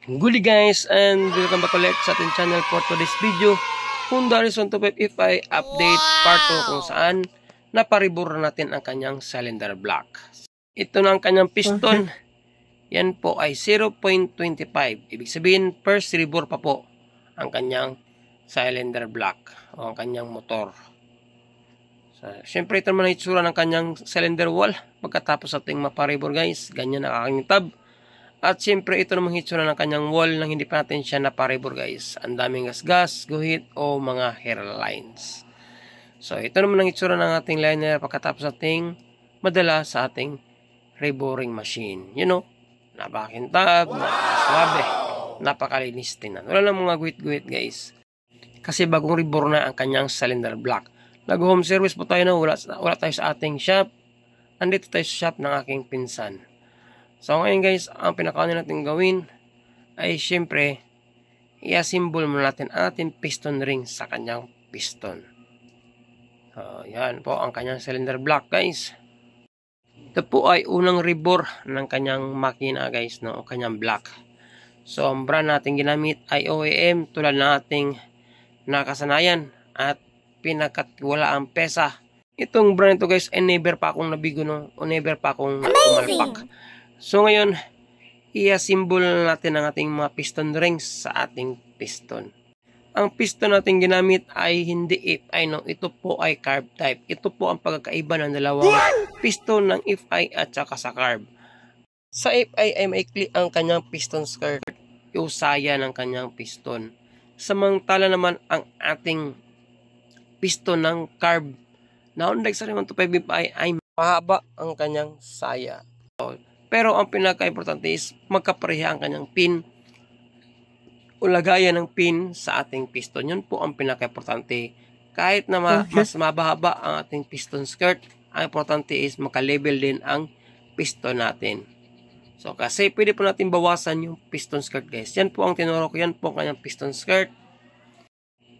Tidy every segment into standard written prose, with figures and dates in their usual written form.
Good day guys, and welcome back ulit sa ating channel for today's video, Honda Horizon 250 Fi update part 2, kung saan naparibor natin ang kanyang cylinder block. Ito na ang kanyang piston. Yan po ay 0.25, ibig sabihin first ribor pa po ang kanyang cylinder block o ang kanyang motor. Siyempre ito naman ang itsura ng kanyang cylinder wall pagkatapos ating maparibor guys. Ganyan ang aking tab. At siyempre ito namang hitsura ng kanyang wall nang hindi pa natin siya naparibor guys. Ang daming gasgas, guhit o mga hairlines. So ito naman ang hitsura ng ating liner pagkatapos ating madala sa ating reboring machine. You know, napakakintab, napakaswabe, napakalinis tingnan. Wala lang mga guhit-guhit guys. Kasi bagong rebore na ang kanyang cylinder block. Nag-home service po tayo na wala tayo sa ating shop. Andito tayo sa shop ng aking pinsan. So ngayon guys, ang pinakauna natin gawin ay syempre i-assemble muna natin ang ating piston ring sa kanyang piston. So yan po ang kanyang cylinder block guys. Ito po ay unang rebore ng kanyang makina guys, no, o kanyang block. So ang brand natin ginamit ay OEM tulad ng ating nakasanayan at pinakatiwalaang pesa. Itong brand ito guys ay never pa akong nabigo, no, o never pa akong pumalpak. So ngayon, i-assemble natin ang ating mga piston rings sa ating piston. Ang piston natin ginamit ay hindi FI, no? Ito po ay carb type. Ito po ang pagkakaiba ng dalawang piston ng FI at saka sa carb. Sa FI ay maikli ang kanyang piston skirt, usaya ng kanyang piston. Samantala naman ang ating piston ng carb na Honda Xterra 125 FI ay mahaba ang kanyang saya. Pero ang pinaka-importante is magkapareha ang kanyang pin o lagayan ng pin sa ating piston. Yun po ang pinaka-importante. Kahit na mas mababa ang ating piston skirt, ang importante is maka-level din ang piston natin. So kasi pwede po natin bawasan yung piston skirt guys. Yan po ang tinuro ko. Yan po ang kanyang piston skirt.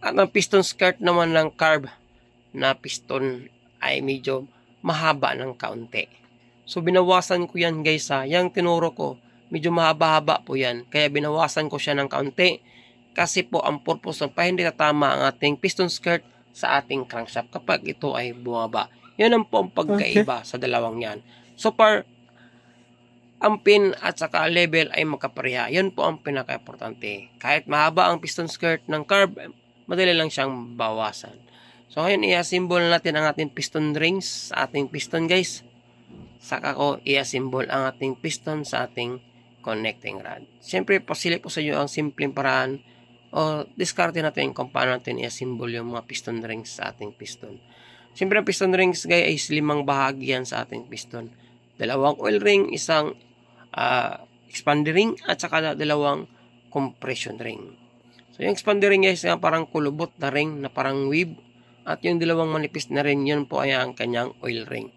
At ang piston skirt naman ng carb na piston ay medyo mahaba ng kaunti. So binawasan ko yan guys ha. Yang tinuro ko, medyo mahaba-haba po yan. Kaya binawasan ko siya ng kaunti. Kasi po ang purpose pa hindi tatama ang ating piston skirt sa ating crankshaft kapag ito ay bumaba. Yan ang po ang pagkaiba sa dalawang yan. So far, ang pin at saka level ay magkapareha. Yan po ang pinaka-importante. Kahit mahaba ang piston skirt ng carb, madali lang siyang bawasan. So ngayon i-assemble natin ang ating piston rings sa ating piston guys. Saka ko i-assemble ang ating piston sa ating connecting rod. Siyempre, pasili po sa iyo ang simpleng paraan o diskarte natin kung paano natin i-assemble yung mga piston rings sa ating piston. Siyempre, ang piston rings guys ay 5 bahagi yan sa ating piston. 2 oil ring, isang expander ring, at saka 2 compression ring. So, yung expander ring guys, parang kulubot na ring na parang weave. At yung 2 manipis na ring, yun po ay ang kanyang oil ring.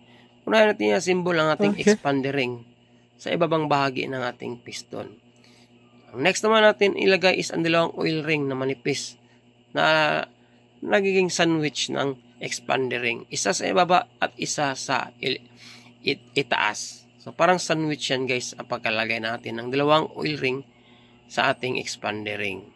Unahin natin yung symbol ang ating expander ring sa ibabang bahagi ng ating piston. Ang next naman natin ilagay is ang 2 oil ring na manipis na nagiging sandwich ng expander ring. Isa sa ibaba at isa sa itaas. So parang sandwich yan guys ang pagkalagay natin ng 2 oil ring sa ating expander ring.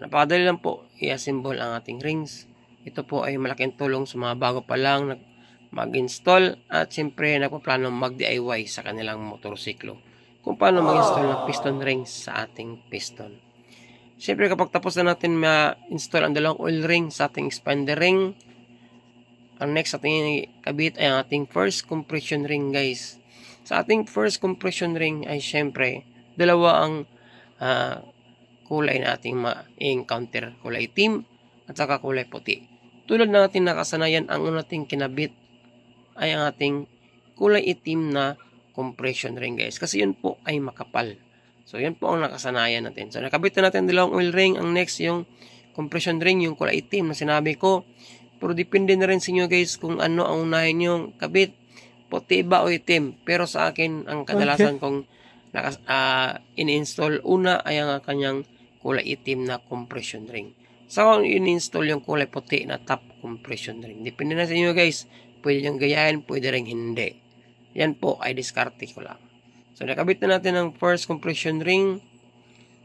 Napakadali lang po i-assemble ang ating rings. Ito po ay malaking tulong sa mga bago pa lang mag-install at siyempre nagpaplano mag-DIY sa kanilang motorsiklo kung paano mag-install ng piston rings sa ating piston. Siyempre kapag tapos na natin ma-install ang 2 oil ring sa ating expander ring, ang next ating kabit ay ang ating first compression ring guys. Sa ating first compression ring ay siyempre 2 ang kulay na ating ma-encounter, kulay itim at saka kulay puti. Tulad ng ating nakasanayan, ang ating kinabit ay ang ating kulay itim na compression ring guys. Kasi yun po ay makapal. So yun po ang nakasanayan natin. So nakabit na natin 2 oil ring. Ang next yung compression ring, yung kulay itim na sinabi ko. Pero depende na rin sa inyo guys kung ano ang unahin yung kabit. Puti ba o itim. Pero sa akin, ang kadalasan kong in-install una ay ang kanyang kulay itim na compression ring. So kung in-install yung kulay puti na top compression ring. Depende na sa inyo guys. Pwede yung gayahin, pwede rin hindi. Yan po ay diskarte ko lang. So, nakabit na natin ang first compression ring.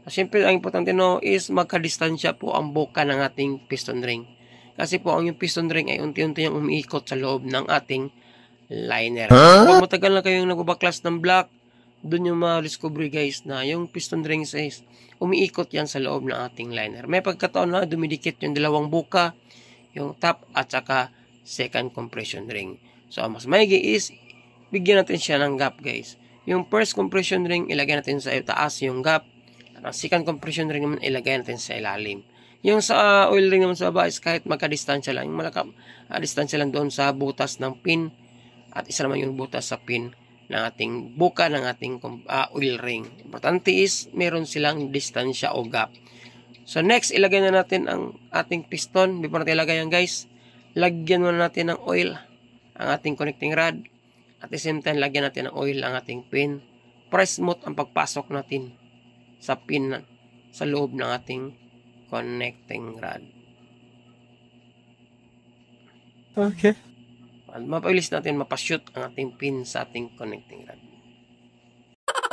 Siyempre, ang importante no is magkadistansya po ang buka ng ating piston ring. Kasi po, ang yung piston ring ay unti-unti yung umiikot sa loob ng ating liner. Kung matagal na kayong nagbabaklas ng block, doon yung ma-discover guys na yung piston ring is umiikot yan sa loob ng ating liner. May pagkataon na dumidikit yung dalawang buka, yung top at saka second compression ring. So, ang mas maigi is bigyan natin siya ng gap guys. Yung first compression ring, ilagay natin sa taas yung gap. At ang second compression ring naman, ilagay natin sa ilalim. Yung sa oil ring naman sa baba is kahit magka-distansya lang. Yung distansya lang doon sa butas ng pin. At isa naman yung butas sa pin ng ating buka ng ating oil ring. Importante is meron silang distansya o gap. So next, ilagay na natin ang ating piston. Before natin ilagay yan guys, lagyan muna natin ng oil ang ating connecting rod. At the same time, lagyan natin ng oil ang ating pin. Para smooth ang pagpasok natin sa pin sa loob ng ating connecting rod. Okay. At mapabilis natin mapashoot ang ating pin sa ating connecting rod.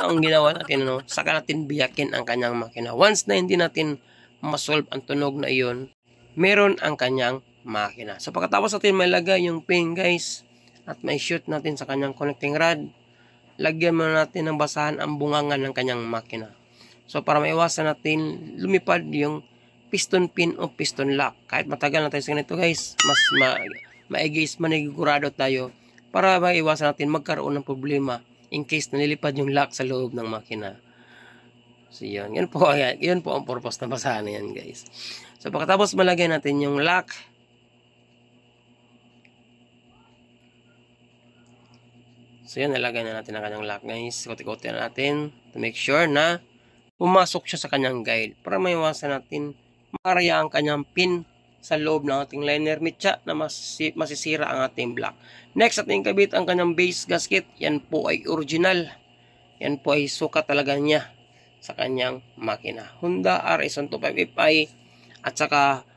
Ang ginawa natin, saka natin biyakin ang kanyang makina. Once na hindi natin masolve ang tunog na iyon, meron ang kanyang makina. So pagkatapos natin malagay yung pin guys, at may shoot natin sa kanyang connecting rod, lagyan muna natin ng basahan ang bungangan ng kanyang makina. So para maiwasan natin lumipad yung piston pin o piston lock. Kahit matagal na tayo sa ganito guys, mas maigis manigurado tayo para maiwasan natin magkaroon ng problema in case nalilipad yung lock sa loob ng makina. So yun po ang purpose ng basahan na yan guys. So pagkatapos malagay natin yung lock, so yan, nalagay na natin ang kanyang lock guys. Kuti-kuti na natin to make sure na pumasok siya sa kanyang guide para maiwasan natin makaraya ang kanyang pin sa loob ng ating liner mitya na masisira ang ating block. Next, ating kabit ang kanyang base gasket. Yan po ay original. Yan po ay sukat talaga niya sa kanyang makina. Honda RS125FI at saka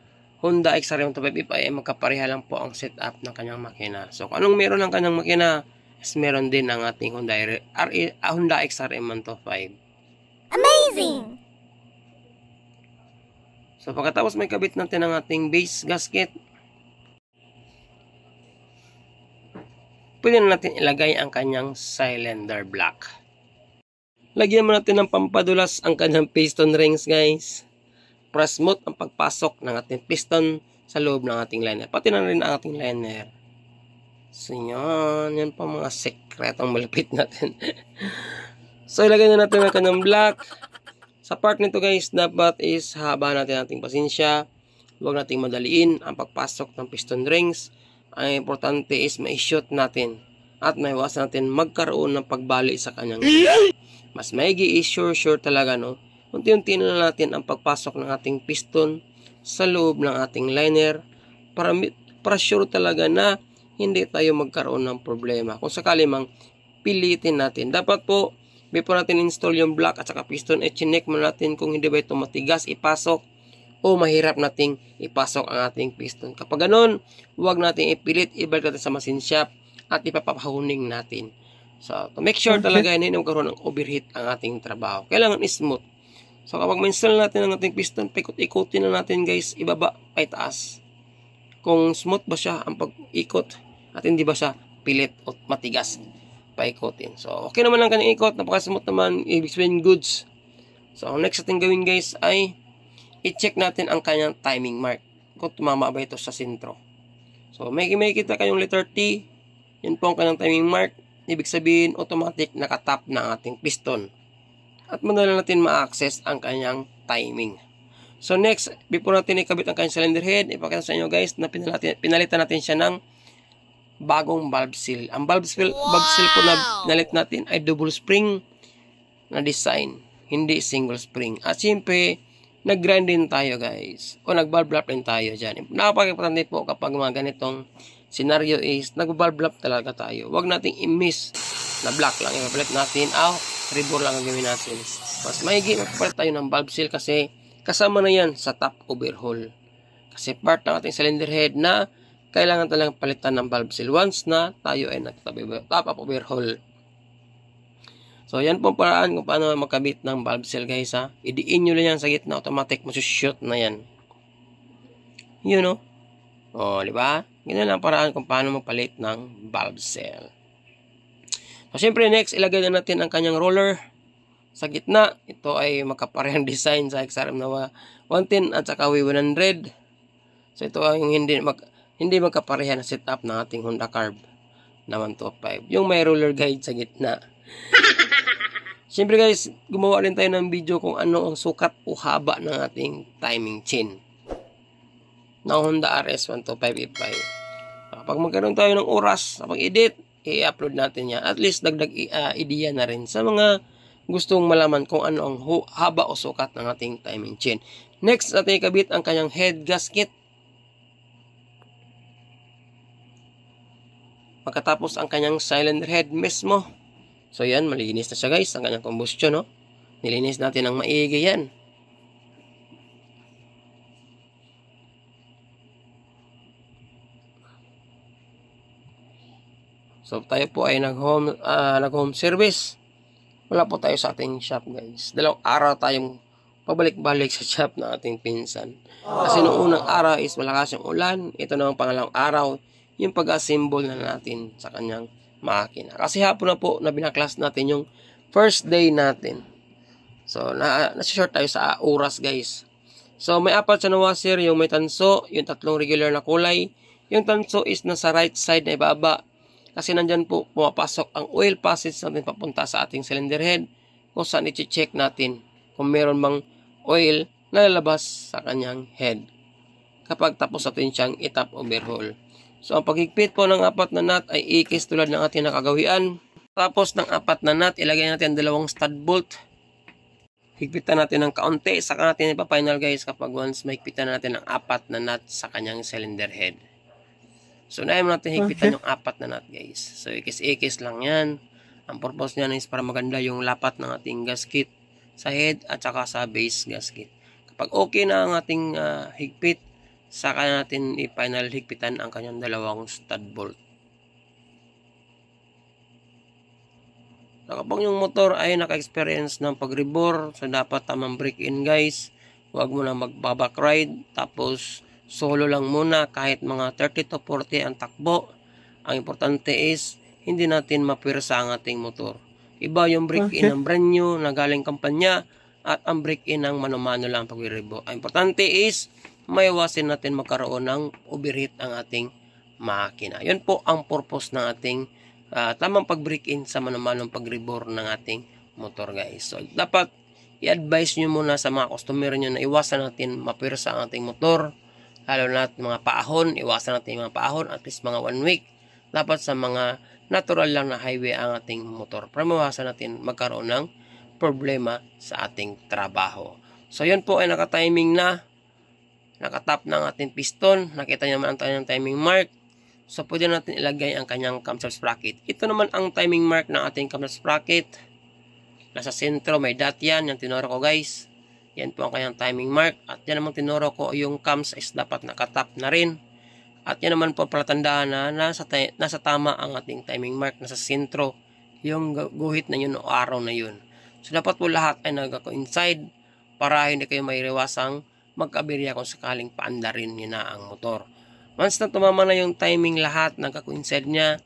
Honda XR125FI ay magkapareha lang po ang setup ng kanyang makina. So, kung anong meron ng kanyang makina, is meron din ang ating Honda XR125. Amazing! So pagkatapos may kabit natin ang ating base gasket, pwede na natin ilagay ang kanyang cylinder block. Lagyan mo natin ng pampadulas ang kanyang piston rings guys, para smooth ang pagpasok ng ating piston sa loob ng ating liner, pati na rin ang ating liner. So yan pa mga sekretong malapit natin. So ilagay na natin ang kanyang block. Sa part nito guys, dapat is haba natin ating pasensya. Huwag nating madaliin ang pagpasok ng piston rings. Ang importante is ma-shoot natin at maiwasan natin magkaroon ng pagbali sa kanyang. Mas maigi is sure talaga unti-unti na natin ang pagpasok ng ating piston sa loob ng ating liner para sure talaga na hindi tayo magkaroon ng problema. Kung sakali mang pilitin natin, dapat po before natin install yung block at saka piston, i-check muna natin kung hindi ba ito matigas ipasok o mahirap nating ipasok ang ating piston. Kapag ganun, huwag natin ipilit, ibalik natin sa machine shop at ipapahuning natin. So, to make sure talaga hindi magkaroon ng overheat ang ating trabaho. Kailangan smooth. So, kapag ma-install natin ang ating piston, paikot-ikutin na natin guys, ibaba ay taas. Kung smooth ba siya ang pag-ikot at hindi ba siya pilit o matigas paikotin. So, okay naman ang kanyang ikot. Napaka-smooth naman. Ibig sabihin goods. So, ang next natin gawin guys ay i-check natin ang kanyang timing mark. Kung tumama ba ito sa sentro. So, may kita kayong letter T. Yan po ang kanyang timing mark. Ibig sabihin, automatic nakatap na ating piston. At madali natin ma-access ang kanyang timing. So, next, before natin ikabit ang kanyang cylinder head, ipakita sa inyo guys na pinalitan natin siya ng bagong valve seal. Ang valve seal po na pinalit natin ay double spring na design, hindi single spring. At siyempre, nag-grind din tayo guys. O nag-valve wrap din tayo dyan. Napaka-importante po kapag mga ganitong scenario is nag-valve wrap talaga tayo. Huwag nating i-miss na black lang. Ipapalit natin, rebore lang ang gawin natin. Mas maigi, magpapalit tayo ng valve seal kasi kasama na yan sa top overhaul. Kasi part ng ating cylinder head na kailangan talagang palitan ng valve seal once na tayo ay nag-top overhaul. So, yan po ang paraan kung paano magkabit ng valve seal guys ha. Idiin nyo lang yan sa gitna, automatic masushoot na yan. Yun no? O, di ba? Ganyan lang paraan kung paano magpalit ng valve seal. So, syempre next, ilagay na natin ang kanyang roller sa gitna. Ito ay makaparehang design sa XRM na 110 at saka W100. So, ito ay yung hindi magkapareha na setup ng ating Honda Carb na 125. Yung may roller guide sa gitna. Siyempre guys, gumawa rin tayo ng video kung ano ang sukat o haba ng ating timing chain ng Honda RS125E5. Kapag magkaroon tayo ng oras sa pag-edit, i-upload natin yan. At least dagdag idea na rin sa mga gustong malaman kung ano ang haba o sukat ng ating timing chain. Next, natin ikabit ang kanyang head gasket. Pagkatapos ang kanyang cylinder head mismo. So yan, malinis na siya guys, ang kanyang combustion, no? Nilinis natin ng maigi yan. So tayo po ay nag-home service. Wala po tayo sa ating shop guys. 2 araw tayong pabalik-balik sa shop ng ating pinsan. Kasi noong unang araw is malakas yung ulan. Ito na ang pangalawang araw, yung pag-assemble na natin sa kanyang makina. Kasi hapon na po na binaklas natin yung first day natin. So, nasa-short tayo sa oras guys. So, may 4 siya na washer, yung may tanso, yung 3 regular na kulay. Yung tanso is nasa right side na ibaba. Kasi nandyan po pumapasok ang oil passage natin papunta sa ating cylinder head. Kung saan i-check natin kung meron bang oil na lalabas sa kanyang head. Kapag tapos natin siyang i-top overhaul. So, ang paghigpit po ng 4 na nut ay ikis tulad ng ating nakagawian. Tapos ng 4 na nut, ilagay natin 2 stud bolt. Higpitan natin ng kaunti. Saka natin ipa-final guys kapag once mahigpitan natin ng 4 na nut sa kanyang cylinder head. So, nahin natin higpitan yung 4 na nut guys. So, ikis-ikis lang yan. Ang purpose niyan is para maganda yung lapat ng ating gasket sa head at saka sa base gasket. Kapag okay na ang ating higpit, saka natin i-final higpitan ang kanyang 2 stud bolt. So, kapag yung motor ay naka-experience ng pag-rebore, so dapat tamang break-in guys. Huwag mo na mag-back ride. Tapos, solo lang muna kahit mga 30 to 40 ang takbo. Ang importante is, hindi natin mapwersa ang ating motor. Iba yung break-in ng brand new na galing kampanya at ang break-in ng mano-mano lang pag-rebore. Ang importante is, maiwasin natin magkaroon ng overheat ang ating makina. Yun po ang purpose ng ating tamang pag-break-in sa manumanong pag-rebore ng ating motor guys. So, dapat i-advise nyo muna sa mga customer nyo na iwasan natin mapwersa ang ating motor. Lalo na mga paahon, iwasan natin mga paahon at least mga 1 week. Dapat sa mga natural lang na highway ang ating motor para mawasan natin magkaroon ng problema sa ating trabaho. So, yun po ay naka-timing na. Nakatap ng ating piston. Nakita nyo naman ang kanyang timing mark. So, pwede natin ilagay ang kanyang camshaft sprocket. Ito naman ang timing mark ng ating camshaft sprocket. Nasa sentro, may dot yan. Yung tinuro ko guys. Yan po ang kanyang timing mark. At yan naman tinuro ko yung cams is dapat nakatap na rin. At yan naman po palatandaan na nasa tama ang ating timing mark. Nasa sentro yung guhit na yun o araw na yun. So, dapat po lahat ay nagka-coincide para hindi kayo may rewasang magkabirya kung sakaling paandarin nyo na ang motor. Once na tumama na yung timing lahat, nagka-coincide niya,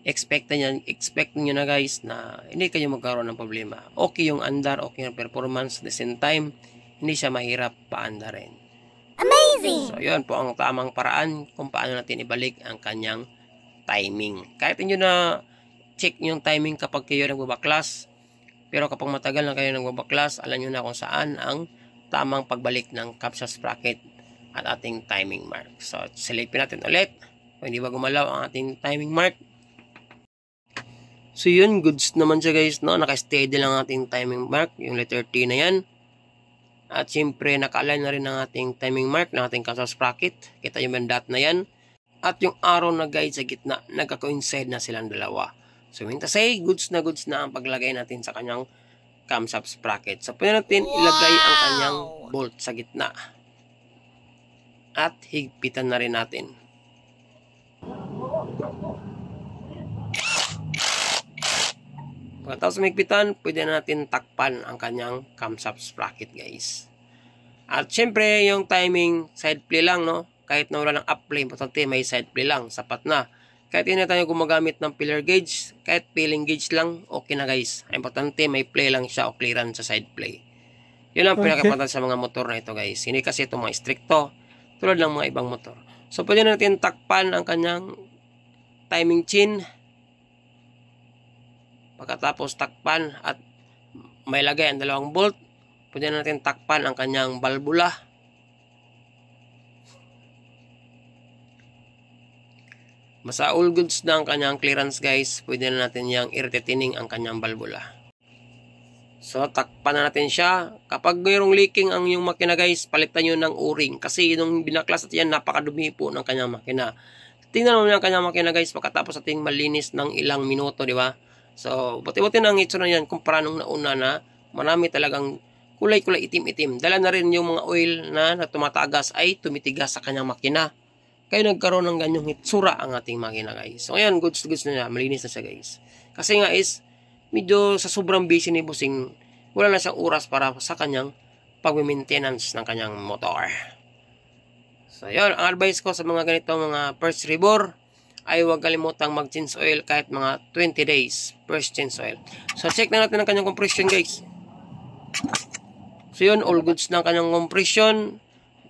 expect nyo na guys na hindi kayo magkaroon ng problema. Okay yung andar, okay yung performance, at the same time, hindi siya mahirap paandarin. Amazing! So, yun po ang tamang paraan kung paano natin ibalik ang kanyang timing. Kahit nyo na check yung timing kapag kayo nagbabaklas, pero kapag matagal na kayo nagbabaklas, alam nyo na kung saan ang tamang pagbalik ng camshaft sprocket at ating timing mark. So, silipin natin ulit. Kung hindi ba gumalaw ang ating timing mark. So, yun. Goods naman siya guys. No? Naka-steady lang ang ating timing mark. Yung letter T na yan. At syempre, naka-align na rin ang ating timing mark ng ating camshaft sprocket. Kita yung dot na yan. At yung arrow na guide sa gitna, nagka-coincide na silang dalawa. So, mean to say, goods na ang paglagay natin sa kanyang camshaft sprocket. So, pwede natin ilagay ang kanyang bolt sa gitna. At higpitan na rin natin. Pagkatapos mahigpitan, pwede na natin takpan ang kanyang camshaft sprocket guys. At syempre, yung timing, side play lang, no? Kahit na wala ng up play, importante may side play lang, sapat na. Kahit hindi na tayo gumagamit ng pillar gauge, kahit peeling gauge lang, okay na guys. Importante may play lang siya o clearance sa side play. Yun lang pinaka-importante sa mga motor na ito guys. Hindi kasi ito mga stricto, tulad ng mga ibang motor. So pwede natin takpan ang kanyang timing chain. Pagkatapos takpan at may lagay ang dalawang bolt, pwede natin takpan ang kanyang balbula. Basta all goods na ang kanyang clearance guys, pwede na natin yung i-retaining ang kanyang balbula. So takpan na natin siya. Kapag mayroong leaking ang yung makina guys, palitan nyo ng o-ring. Kasi yung binaklas natin yan, napakadumi po ng kanyang makina. Tingnan mo yung kanyang makina guys, pagkatapos ating malinis ng ilang minuto, di ba? So buti-buti na ang itsura yan kumpara nung nauna na marami talagang kulay-kulay itim-itim. Dala na rin yung mga oil na tumatagas ay tumitigas sa kanyang makina. Kaya nagkaroon ng ganyong hitsura ang ating makina guys. So ayan, goods na siya, malinis na siya guys. Kasi nga is, medyo sa sobrang busy ni Bossing, wala na siyang oras para sa kanyang pag-maintenance ng kanyang motor. So ayan, ang advice ko sa mga ganito, mga first rebore, ay huwag kalimutang mag-change oil kahit mga 20 days, first change oil. So check na natin ang kanyang compression guys. So yun, all goods na ang kanyang compression.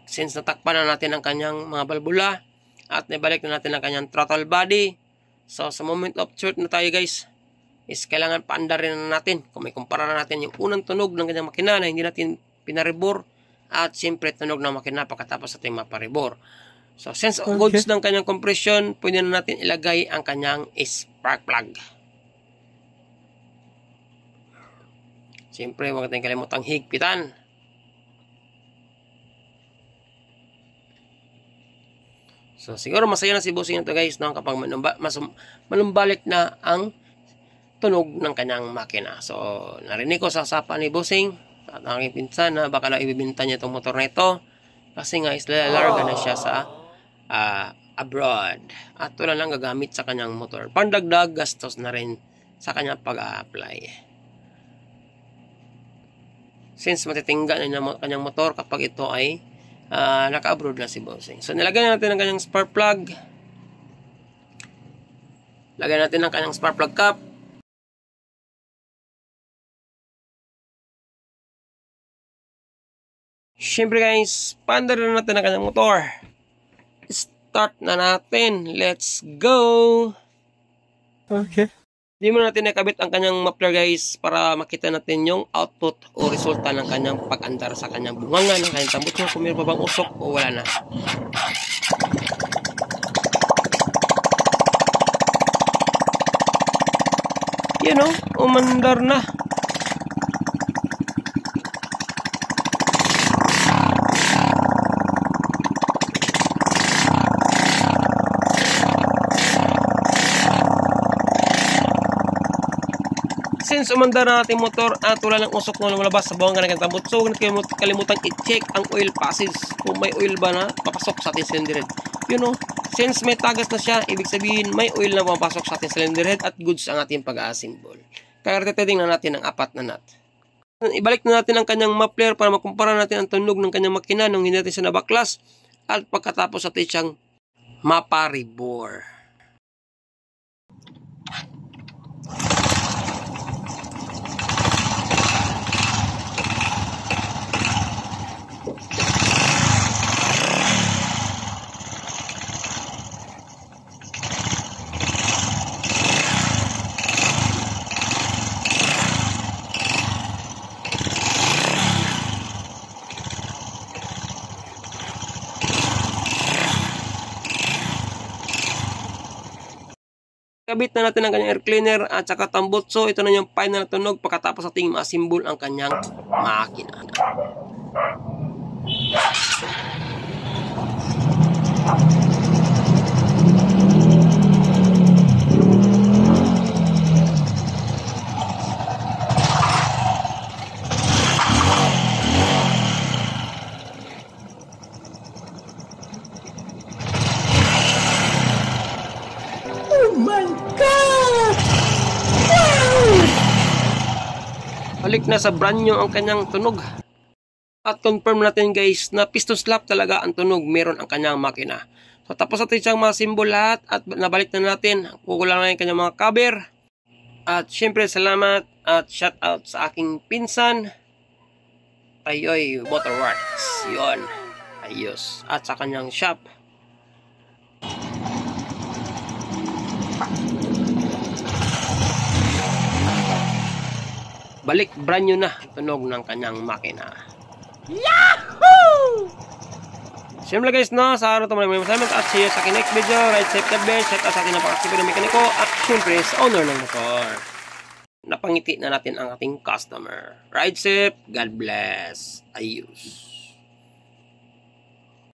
Since natakpan na natin ang kanyang mga balbula, at nabalik na natin ang kanyang throttle body. So sa moment of truth na tayo guys, is kailangan paandarin na natin. Kung may kumpara na natin yung unang tunog ng kanyang makina na hindi natin pinaribor, at siyempre tunog ng makina pagkatapos natin maparibor. So since goods ng kanyang compression, pwede na natin ilagay ang kanyang spark plug. Siyempre huwag natin kalimutang higpitan. So siguro masaya na si Bossing ito guys, no? Kapag manumbalik na ang tunog ng kanyang makina. So narinig ko sa usapan ni Bossing at ang aking pinsan na baka na ibibinta niya itong motor na ito kasi nga is lalarga na siya sa abroad at wala lang gagamit sa kanyang motor. Pandagdag gastos na rin sa kanyang pag-a-apply. Since matitingga na yung kanyang motor kapag ito ay naka-abroad na si Bossing. So nilagay natin ang kanyang spark plug. Lagay natin ang kanyang spark plug cap. Siyempre guys, paandar na natin ang kanyang motor. Start na natin. Let's go! Okay. Hindi mo natin nakabit ang kanyang muffler guys para makita natin yung output o resulta ng kanyang pag-andar sa kanyang bunganga ng kanyang tambot kung mayroon pa bang usok o wala na. Yan o, umandar na. Since umandar na ating motor at wala ng usok na lumalabas sa buwang ng tambot, so huwag kalimutan i-check ang oil passage kung may oil ba na papasok sa ating cylinder head. You know, since may tagas na siya, ibig sabihin may oil na papasok sa ating cylinder head at goods ang ating pag-a-assemble. Kaya retesting na natin ang 4 na nut. Ibalik na natin ang kanyang muffler para makumpara natin ang tunog ng kanyang makina nung hindi natin siya nabaklas at pagkatapos natin siyang maparibor. Kabit na natin ang kanyang air cleaner at saka tambutso. Ito na yung final na tunog pagkatapos ating ma-assemble ang kanyang makina. Oh my God! Wow! balik na sa brand new ang kanyang tunog. At confirm natin guys na piston slap talaga ang tunog meron ang kanyang makina. So tapos natin siyang mga symbol lahat at nabalik na natin. Kukulang na yung kanyang mga cover. At syempre salamat at shout out sa aking pinsan Ayoy Motorworks. Yun. Ayos. At sa kanyang shop. Balik brand new na tunog ng kanyang makina. Yahoo! Siyempre guys, no, sa araw ito maraming salamat at see you sa aking next video. Ride safe, God bless. Shout out sa ating napakasipin ng mekaniko at siyempre sa owner ng motor. Napangiti na natin ang ating customer. Ride safe, God bless. Ayos.